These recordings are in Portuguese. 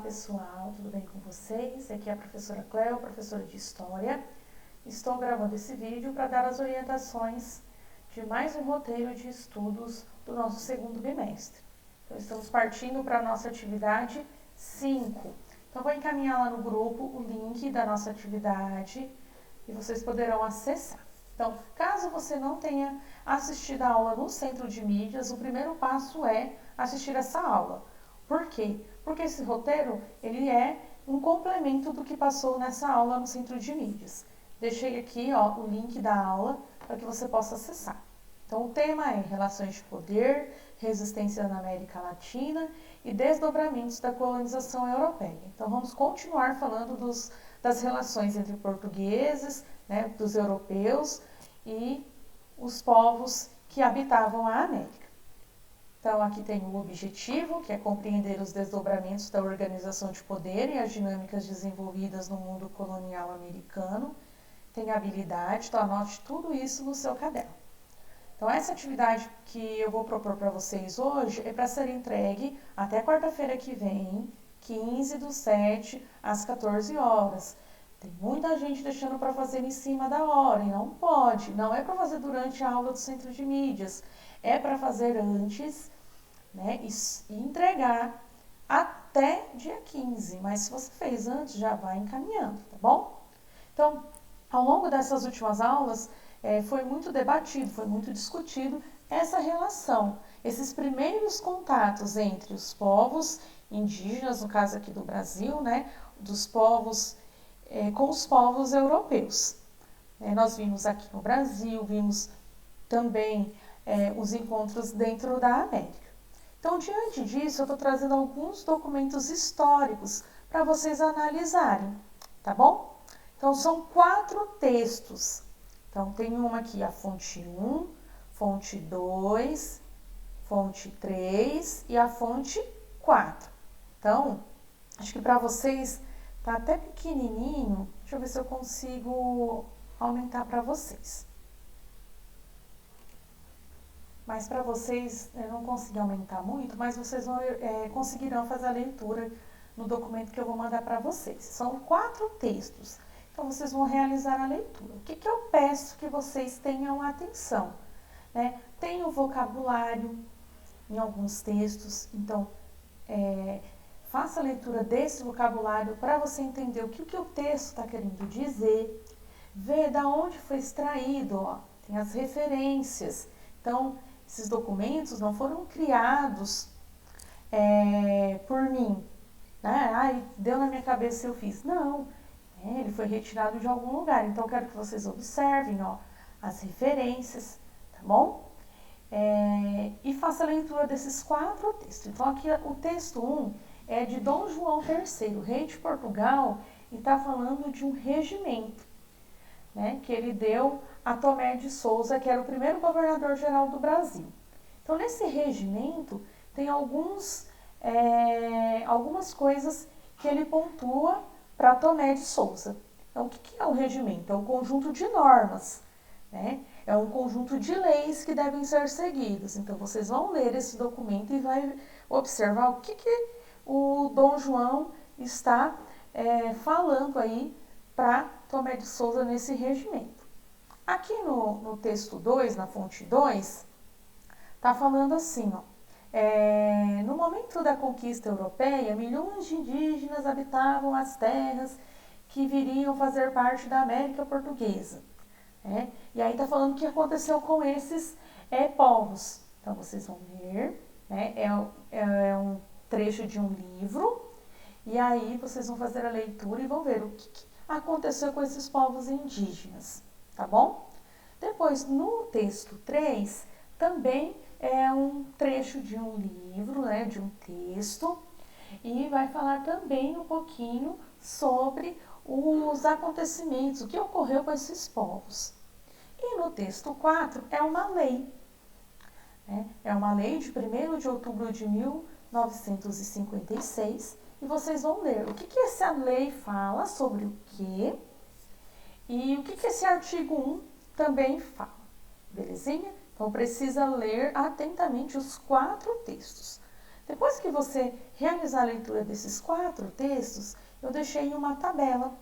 pessoal, tudo bem com vocês? Aqui é a professora Cléo, professora de História. Estou gravando esse vídeo para dar as orientações de mais um roteiro de estudos do nosso segundo bimestre. Então, estamos partindo para a nossa atividade 5. Então, vou encaminhar lá no grupo o link da nossa atividade e vocês poderão acessar. Então, caso você não tenha assistido a aula no Centro de Mídias, o primeiro passo é assistir essa aula. Por quê? Porque esse roteiro, ele é um complemento do que passou nessa aula no Centro de Mídias. Deixei aqui, o link da aula para que você possa acessar. Então, o tema é Relações de Poder, Resistência na América Latina e Desdobramentos da Colonização Europeia. Então, vamos continuar falando das relações entre portugueses, dos europeus e os povos que habitavam a América. Então, aqui tem o objetivo, que é compreender os desdobramentos da organização de poder e as dinâmicas desenvolvidas no mundo colonial americano. Tem a habilidade, então anote tudo isso no seu caderno. Então, essa atividade que eu vou propor para vocês hoje é para ser entregue até quarta-feira que vem, 15/7, às 14 horas. Tem muita gente deixando para fazer em cima da hora e não pode. Não é para fazer durante a aula do Centro de Mídias, é para fazer antes, e entregar até dia 15. Mas se você fez antes, já vai encaminhando, tá bom? Então, ao longo dessas últimas aulas, foi muito debatido, foi muito discutido essa relação, esses primeiros contatos entre os povos indígenas, no caso aqui do Brasil, dos povos com os povos europeus. Nós vimos aqui no Brasil, vimos também os encontros dentro da América. Então, diante disso, eu estou trazendo alguns documentos históricos para vocês analisarem, tá bom? Então, são 4 textos. Então, tem uma aqui, a fonte 1, fonte 2, fonte 3 e a fonte 4. Então, acho que para vocês tá até pequenininho. Deixa eu ver se eu consigo aumentar para vocês. Mas para vocês, eu não consegui aumentar muito, mas vocês conseguirão fazer a leitura no documento que eu vou mandar para vocês. São 4 textos. Então, vocês vão realizar a leitura. O que eu peço que vocês tenham atenção? Tem o vocabulário em alguns textos, então, faça a leitura desse vocabulário para você entender o que o texto está querendo dizer. Ver da onde foi extraído, tem as referências. Então, esses documentos não foram criados por mim. Deu na minha cabeça e eu fiz. Não. Ele foi retirado de algum lugar. Então, eu quero que vocês observem as referências, tá bom? E faça a leitura desses 4 textos. Então, aqui o texto 1 é de Dom João III, rei de Portugal, e está falando de um regimento, que ele deu a Tomé de Souza, que era o primeiro governador-geral do Brasil. Então, nesse regimento, tem algumas coisas que ele pontua para Tomé de Souza. Então, o que é o regimento? É um conjunto de normas, é um conjunto de leis que devem ser seguidas. Então, vocês vão ler esse documento e vai observar o que o Dom João está falando aí para Tomé de Souza nesse regimento. Aqui no texto 2, na fonte 2, está falando assim, no momento da conquista europeia, milhões de indígenas habitavam as terras que viriam fazer parte da América Portuguesa. E aí está falando o que aconteceu com esses povos. Então, vocês vão ver, é um trecho de um livro, e aí vocês vão fazer a leitura e vão ver o que aconteceu com esses povos indígenas, tá bom? Depois, no texto 3, também é um trecho de um livro, de um texto, e vai falar também um pouquinho sobre os acontecimentos, o que ocorreu com esses povos. E no texto 4 é uma lei. É uma lei de 1º de outubro de 1956, e vocês vão ler o que essa lei fala sobre o quê e o que esse artigo 1 também fala, belezinha? Então, precisa ler atentamente os 4 textos. Depois que você realizar a leitura desses 4 textos, eu deixei uma tabela.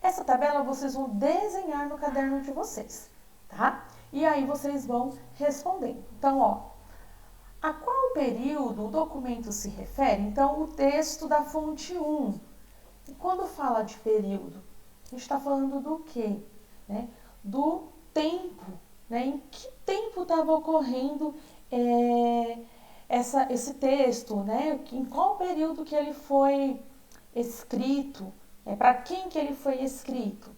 Essa tabela vocês vão desenhar no caderno de vocês, tá? E aí vocês vão respondendo. Então, ó, a qual período o documento se refere? Então, o texto da fonte 1. E quando fala de período, a gente está falando do quê? Né? Do tempo. Né? Em que tempo estava ocorrendo esse texto? Né? Em qual período que ele foi escrito? Para quem que ele foi escrito?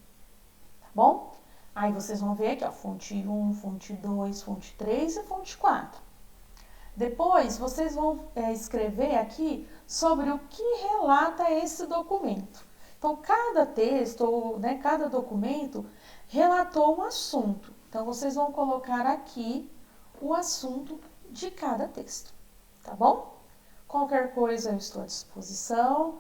Tá bom? Aí vocês vão ver aqui, ó, fonte 1, fonte 2, fonte 3 e fonte 4. Depois, vocês vão escrever aqui sobre o que relata esse documento. Então, cada texto, ou né, cada documento, relatou um assunto. Então, vocês vão colocar aqui o assunto de cada texto, tá bom? Qualquer coisa eu estou à disposição,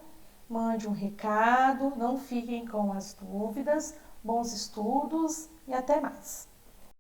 mande um recado, não fiquem com as dúvidas, bons estudos e até mais!